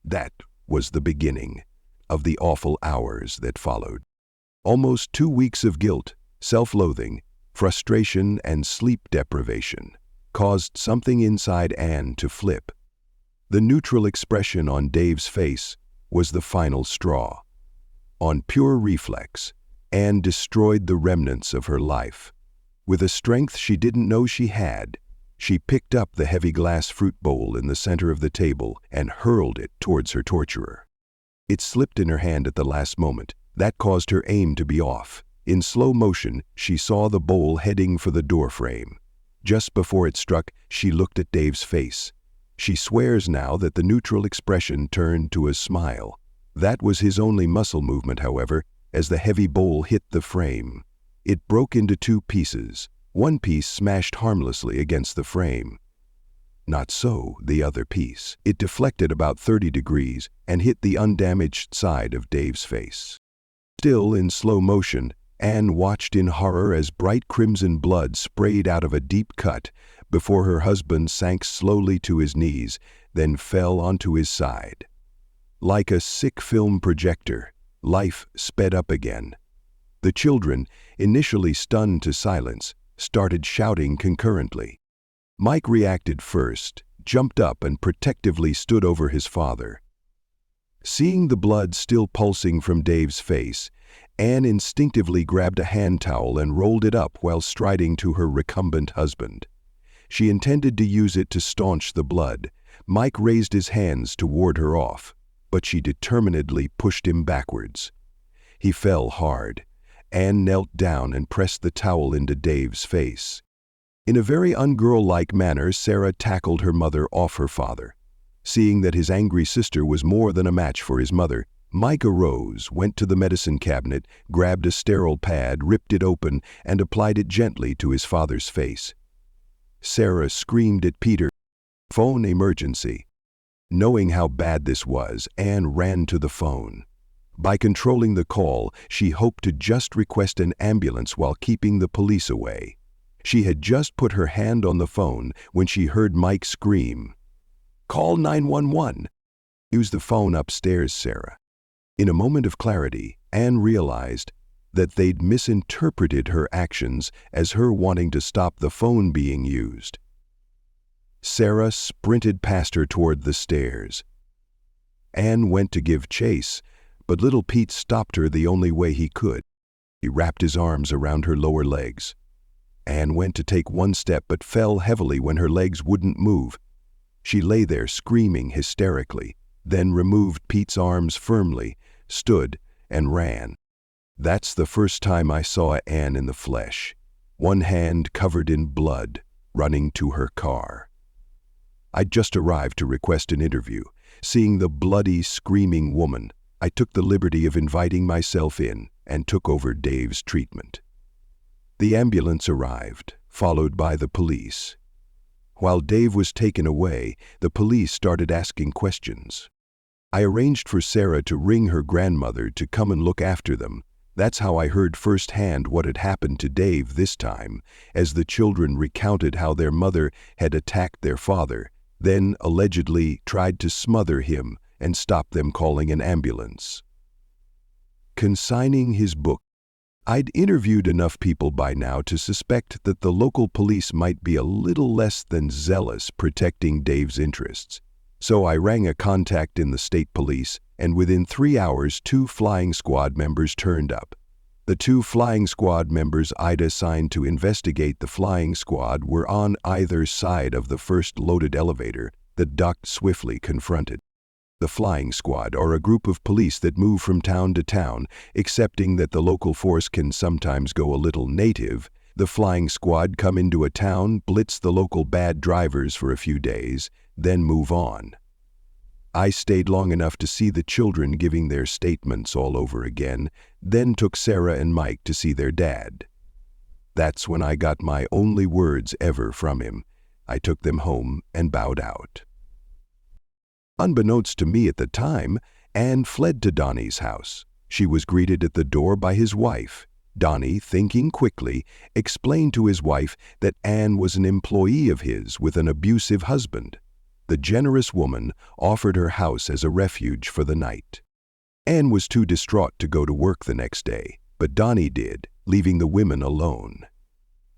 That was the beginning of the awful hours that followed. Almost 2 weeks of guilt, self-loathing, frustration, and sleep deprivation caused something inside Ann to flip. The neutral expression on Dave's face was the final straw. On pure reflex, Ann destroyed the remnants of her life. With a strength she didn't know she had, she picked up the heavy glass fruit bowl in the center of the table and hurled it towards her torturer. It slipped in her hand at the last moment. That caused her aim to be off. In slow motion, she saw the bowl heading for the doorframe. Just before it struck, she looked at Dave's face. She swears now that the neutral expression turned to a smile. That was his only muscle movement, however, as the heavy bowl hit the frame. It broke into 2 pieces. One piece smashed harmlessly against the frame. Not so the other piece. It deflected about 30 degrees and hit the undamaged side of Dave's face. Still in slow motion, Ann watched in horror as bright crimson blood sprayed out of a deep cut before her husband sank slowly to his knees, then fell onto his side. Like a sick film projector, life sped up again. The children, initially stunned to silence, started shouting concurrently. Mike reacted first, jumped up and protectively stood over his father. Seeing the blood still pulsing from Dave's face, Ann instinctively grabbed a hand towel and rolled it up while striding to her recumbent husband. She intended to use it to staunch the blood. Mike raised his hands to ward her off, but she determinedly pushed him backwards. He fell hard. Ann knelt down and pressed the towel into Dave's face. In a very ungirl-like manner, Sarah tackled her mother off her father. Seeing that his angry sister was more than a match for his mother, Mike arose, went to the medicine cabinet, grabbed a sterile pad, ripped it open, and applied it gently to his father's face. Sarah screamed at Peter, "Phone emergency." Knowing how bad this was, Ann ran to the phone. By controlling the call, she hoped to just request an ambulance while keeping the police away. She had just put her hand on the phone when she heard Mike scream, "Call 911. Use the phone upstairs, Sarah." In a moment of clarity, Ann realized that they'd misinterpreted her actions as her wanting to stop the phone being used. Sarah sprinted past her toward the stairs. Ann went to give chase, but little Pete stopped her the only way he could. He wrapped his arms around her lower legs. Ann went to take one step but fell heavily when her legs wouldn't move. She lay there screaming hysterically, then removed Pete's arms firmly, stood, and ran. That's the first time I saw Ann in the flesh, one hand covered in blood, running to her car. I'd just arrived to request an interview. Seeing the bloody, screaming woman, I took the liberty of inviting myself in and took over Dave's treatment. The ambulance arrived, followed by the police. While Dave was taken away, the police started asking questions. I arranged for Sarah to ring her grandmother to come and look after them. That's how I heard firsthand what had happened to Dave this time, as the children recounted how their mother had attacked their father, then allegedly tried to smother him and stop them calling an ambulance. Consigning his book. I'd interviewed enough people by now to suspect that the local police might be a little less than zealous protecting Dave's interests. So I rang a contact in the state police, and within 3 hours 2 flying squad members turned up. The 2 flying squad members I'd assigned to investigate the flying squad were on either side of the first loaded elevator that Doc swiftly confronted. The flying squad are a group of police that move from town to town, accepting that the local force can sometimes go a little native. The flying squad come into a town, blitz the local bad drivers for a few days, then move on. I stayed long enough to see the children giving their statements all over again, then took Sarah and Mike to see their dad. That's when I got my only words ever from him. I took them home and bowed out. Unbeknownst to me at the time, Ann fled to Donny's house. She was greeted at the door by his wife. Donny, thinking quickly, explained to his wife that Ann was an employee of his with an abusive husband. The generous woman offered her house as a refuge for the night. Ann was too distraught to go to work the next day, but Donny did, leaving the women alone.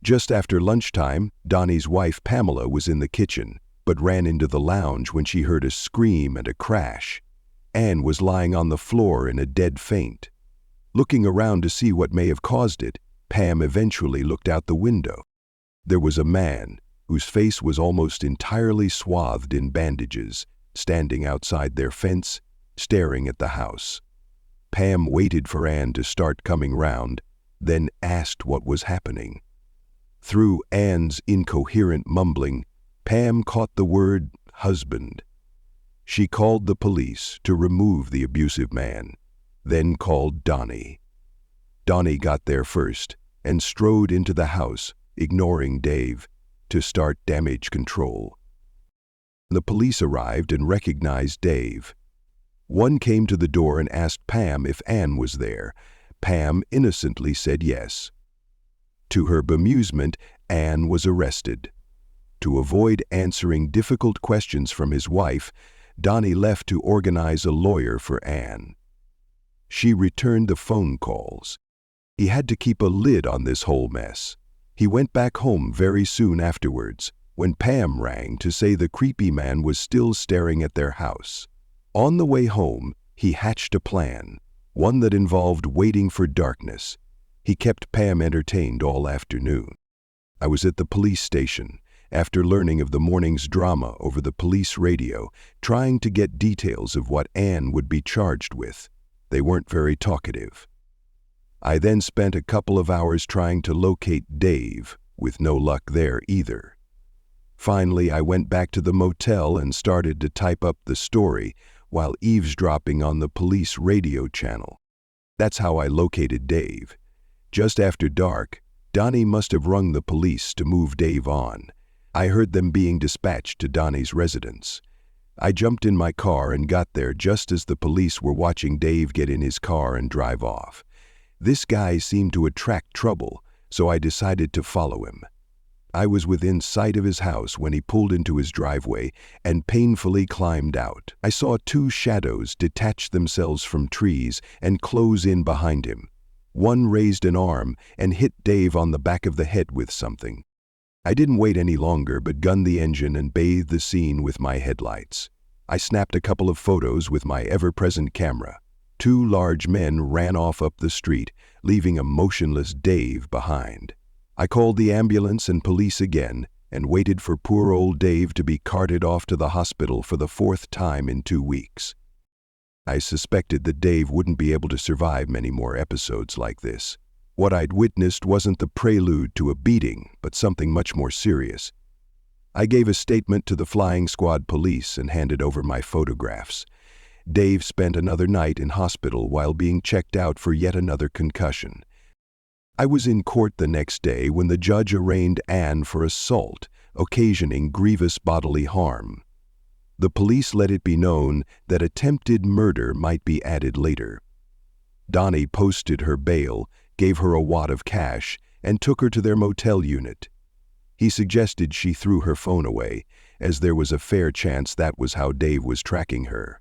Just after lunchtime, Donny's wife Pamela was in the kitchen, but ran into the lounge when she heard a scream and a crash. Ann was lying on the floor in a dead faint. Looking around to see what may have caused it, Pam eventually looked out the window. There was a man, whose face was almost entirely swathed in bandages, standing outside their fence, staring at the house. Pam waited for Ann to start coming round, then asked what was happening. Through Ann's incoherent mumbling, Pam caught the word husband. She called the police to remove the abusive man, then called Donny. Donny got there first and strode into the house, ignoring Dave, to start damage control. The police arrived and recognized Dave. One came to the door and asked Pam if Ann was there. Pam innocently said yes. To her bemusement, Ann was arrested. To avoid answering difficult questions from his wife, Donny left to organize a lawyer for Ann. She returned the phone calls. He had to keep a lid on this whole mess. He went back home very soon afterwards, when Pam rang to say the creepy man was still staring at their house. On the way home, he hatched a plan, one that involved waiting for darkness. He kept Pam entertained all afternoon. I was at the police station, after learning of the morning's drama over the police radio, trying to get details of what Ann would be charged with. They weren't very talkative. I then spent a couple of hours trying to locate Dave, with no luck there either. Finally, I went back to the motel and started to type up the story while eavesdropping on the police radio channel. That's how I located Dave. Just after dark, Donny must have rung the police to move Dave on. I heard them being dispatched to Donny's residence. I jumped in my car and got there just as the police were watching Dave get in his car and drive off. This guy seemed to attract trouble, so I decided to follow him. I was within sight of his house when he pulled into his driveway and painfully climbed out. I saw two shadows detach themselves from trees and close in behind him. One raised an arm and hit Dave on the back of the head with something. I didn't wait any longer but gunned the engine and bathed the scene with my headlights. I snapped a couple of photos with my ever-present camera. Two large men ran off up the street, leaving a motionless Dave behind. I called the ambulance and police again and waited for poor old Dave to be carted off to the hospital for the 4th time in 2 weeks. I suspected that Dave wouldn't be able to survive many more episodes like this. What I'd witnessed wasn't the prelude to a beating, but something much more serious. I gave a statement to the flying squad police and handed over my photographs. Dave spent another night in hospital while being checked out for yet another concussion. I was in court the next day when the judge arraigned Ann for assault, occasioning grievous bodily harm. The police let it be known that attempted murder might be added later. Donny posted her bail, gave her a wad of cash, and took her to their motel unit. He suggested she threw her phone away, as there was a fair chance that was how Dave was tracking her.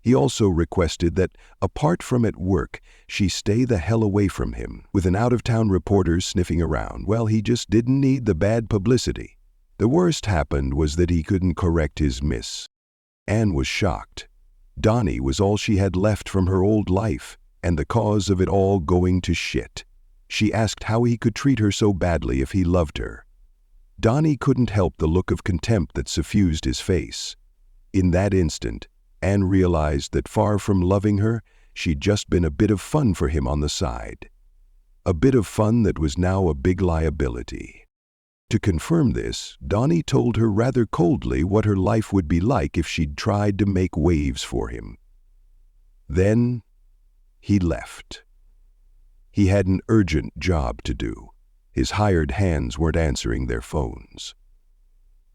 He also requested that, apart from at work, she stay the hell away from him, with an out-of-town reporter sniffing around. Well, he just didn't need the bad publicity. The worst happened was that he couldn't correct his miss. Ann was shocked. Donny was all she had left from her old life, and the cause of it all going to shit. She asked how he could treat her so badly if he loved her. Donny couldn't help the look of contempt that suffused his face. In that instant, Ann realized that far from loving her, she'd just been a bit of fun for him on the side. A bit of fun that was now a big liability. To confirm this, Donny told her rather coldly what her life would be like if she'd tried to make waves for him. Then, he left. He had an urgent job to do. His hired hands weren't answering their phones.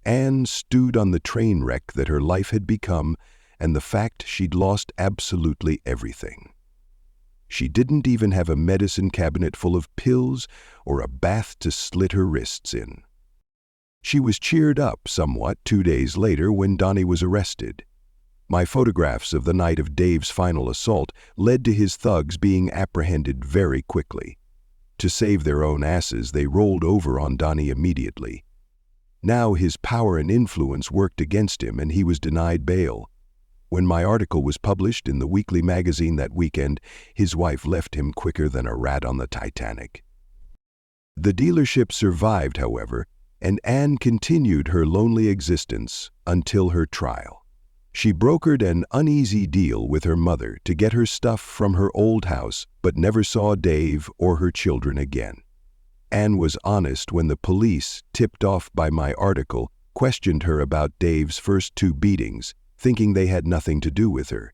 Ann stewed on the train wreck that her life had become and the fact she'd lost absolutely everything. She didn't even have a medicine cabinet full of pills or a bath to slit her wrists in. She was cheered up somewhat 2 days later when Donny was arrested. My photographs of the night of Dave's final assault led to his thugs being apprehended very quickly. To save their own asses, they rolled over on Donny immediately. Now his power and influence worked against him and he was denied bail. When my article was published in the weekly magazine that weekend, his wife left him quicker than a rat on the Titanic. The dealership survived, however, and Ann continued her lonely existence until her trial. She brokered an uneasy deal with her mother to get her stuff from her old house, but never saw Dave or her children again. Ann was honest when the police, tipped off by my article, questioned her about Dave's first 2 beatings, thinking they had nothing to do with her.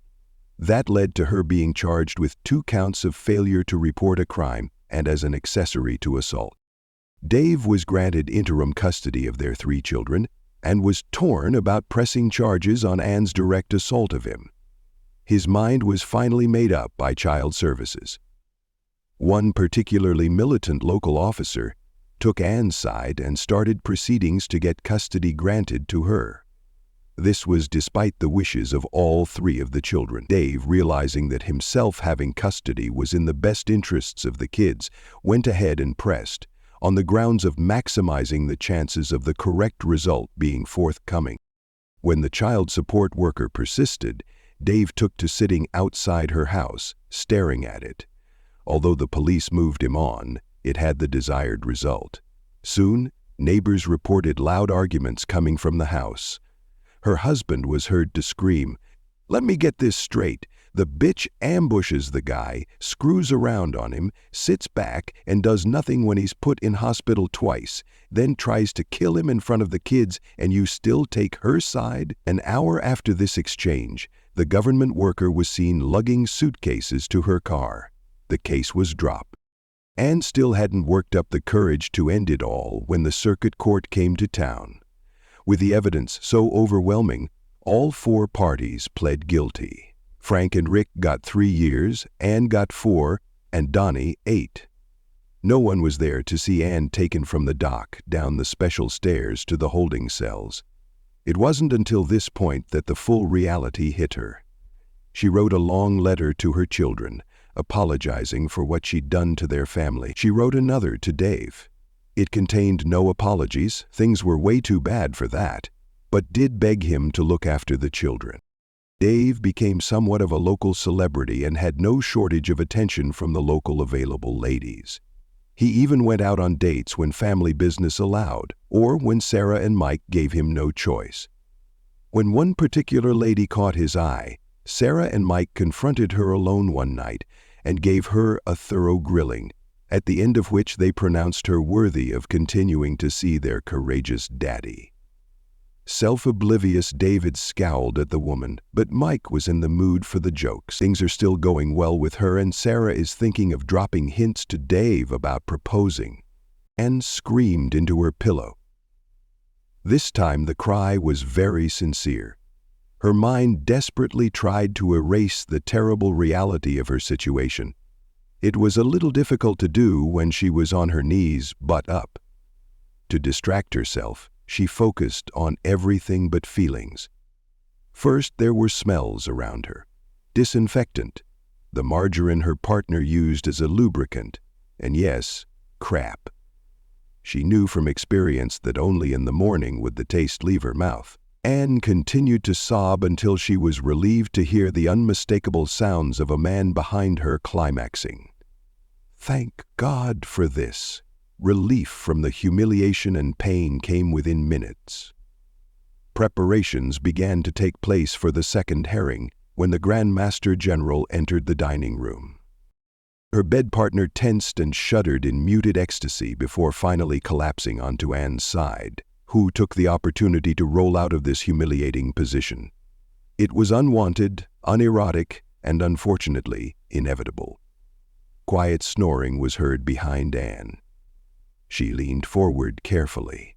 That led to her being charged with 2 counts of failure to report a crime and as an accessory to assault. Dave was granted interim custody of their 3 children and was torn about pressing charges on Ann's direct assault of him. His mind was finally made up by child services. One particularly militant local officer took Ann's side and started proceedings to get custody granted to her. This was despite the wishes of all 3 of the children. Dave, realizing that himself having custody was in the best interests of the kids, went ahead and pressed, on the grounds of maximizing the chances of the correct result being forthcoming. When the child support worker persisted, Dave took to sitting outside her house, staring at it. Although the police moved him on, it had the desired result. Soon, neighbors reported loud arguments coming from the house. Her husband was heard to scream, "Let me get this straight. The bitch ambushes the guy, screws around on him, sits back, and does nothing when he's put in hospital twice, then tries to kill him in front of the kids, and you still take her side?" An hour after this exchange, the government worker was seen lugging suitcases to her car. The case was dropped. Ann still hadn't worked up the courage to end it all when the circuit court came to town. With the evidence so overwhelming, all 4 parties pled guilty. Frank and Rick got 3 years, Ann got 4, and Donny 8. No one was there to see Ann taken from the dock down the special stairs to the holding cells. It wasn't until this point that the full reality hit her. She wrote a long letter to her children, apologizing for what she'd done to their family. She wrote another to Dave. It contained no apologies, things were way too bad for that, but did beg him to look after the children. Dave became somewhat of a local celebrity and had no shortage of attention from the local available ladies. He even went out on dates when family business allowed, or when Sarah and Mike gave him no choice. When one particular lady caught his eye, Sarah and Mike confronted her alone one night and gave her a thorough grilling, at the end of which they pronounced her worthy of continuing to see their courageous daddy. Self-oblivious David scowled at the woman, but Mike was in the mood for the jokes. Things are still going well with her, and Sarah is thinking of dropping hints to Dave about proposing. Ann screamed into her pillow. This time the cry was very sincere. Her mind desperately tried to erase the terrible reality of her situation. It was a little difficult to do when she was on her knees, butt up. To distract herself, she focused on everything but feelings. First, there were smells around her. Disinfectant, the margarine her partner used as a lubricant, and yes, crap. She knew from experience that only in the morning would the taste leave her mouth. Ann continued to sob until she was relieved to hear the unmistakable sounds of a man behind her climaxing. Thank God for this. Relief from the humiliation and pain came within minutes. Preparations began to take place for the second herring when the Grand Master General entered the dining room. Her bed partner tensed and shuddered in muted ecstasy before finally collapsing onto Anne's side, who took the opportunity to roll out of this humiliating position. It was unwanted, unerotic, and unfortunately inevitable. Quiet snoring was heard behind Anne. She leaned forward carefully.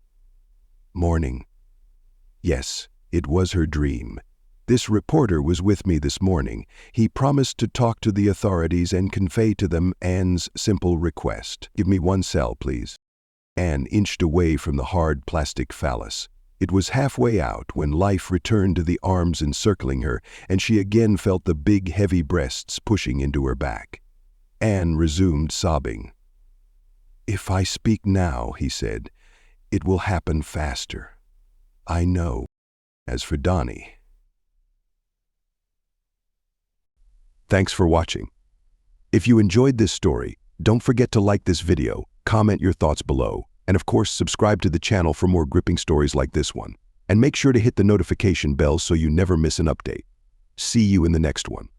Morning. Yes, it was her dream. This reporter was with me this morning. He promised to talk to the authorities and convey to them Anne's simple request. Give me one cell, please. Anne inched away from the hard plastic phallus. It was halfway out when life returned to the arms encircling her, and she again felt the big, heavy breasts pushing into her back. Anne resumed sobbing. "If I speak now," he said, "it will happen faster. I know. As for Donny..." Thanks for watching. If you enjoyed this story, don't forget to like this video, comment your thoughts below, and of course subscribe to the channel for more gripping stories like this one. And make sure to hit the notification bell so you never miss an update. See you in the next one.